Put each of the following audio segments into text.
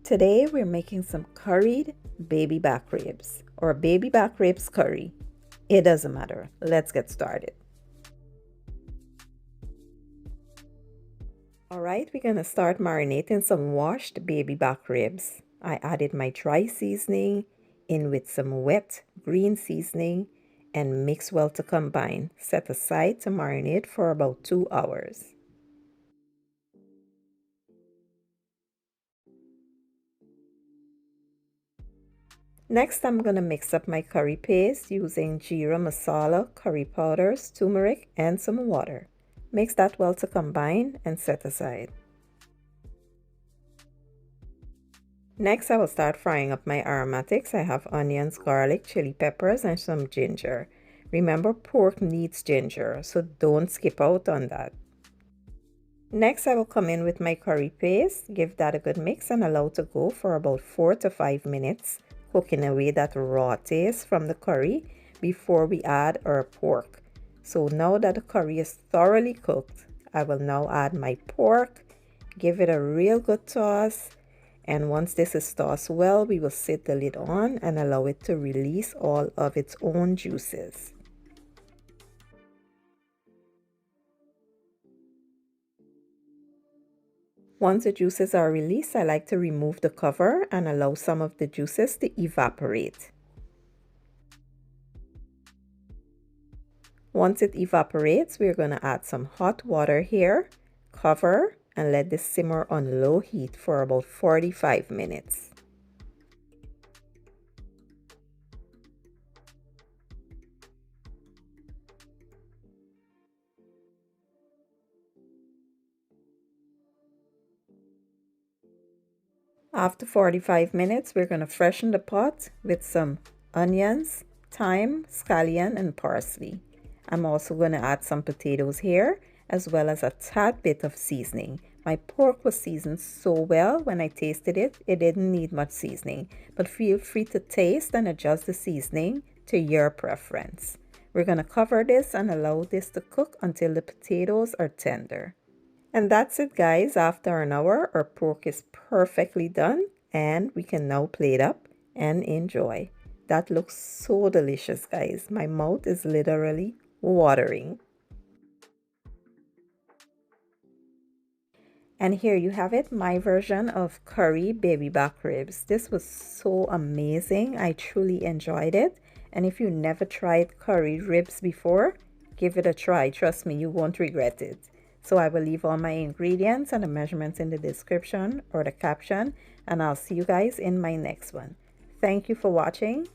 Today we're making some curried baby back ribs or baby back ribs curry. It doesn't matter. Let's get started. Alright, we're going to start marinating some washed baby back ribs. I added my dry seasoning in with some wet green seasoning and mix well to combine. Set aside to marinate for about 2 hours. Next, I'm going to mix up my curry paste using geera masala, curry powders, turmeric, and some water. Mix that well to combine and set aside. Next, I will start frying up my aromatics. I have onions, garlic, chili peppers, and some ginger. Remember, pork needs ginger, so don't skip out on that. Next, I will come in with my curry paste, give that a good mix and allow to go for about 4 to 5 minutes, cooking away that raw taste from the curry before we add our pork. So now that the curry is thoroughly cooked, I will now add my pork, give it a real good toss, and once this is tossed well, we will sit the lid on and allow it to release all of its own juices. Once the juices are released, I like to remove the cover and allow some of the juices to evaporate. Once it evaporates, we're going to add some hot water here, cover, and let this simmer on low heat for about 45 minutes. After 45 minutes, we're going to freshen the pot with some onions, thyme, scallion, and parsley. I'm also going to add some potatoes here, as well as a tad bit of seasoning. My pork was seasoned so well when I tasted it, it didn't need much seasoning, but feel free to taste and adjust the seasoning to your preference. We're going to cover this and allow this to cook until the potatoes are tender. And that's it, guys. After an hour, our pork is perfectly done and we can now plate up and enjoy. That looks so delicious, guys. My mouth is literally watering. And here you have it, my version of curry baby back ribs. This was so amazing. I truly enjoyed it. And if you never tried curry ribs before, give it a try. Trust me, you won't regret it. So I will leave all my ingredients and the measurements in the description or the caption, and I'll see you guys in my next one. Thank you for watching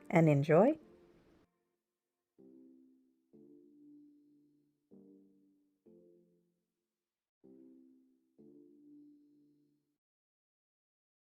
and enjoy.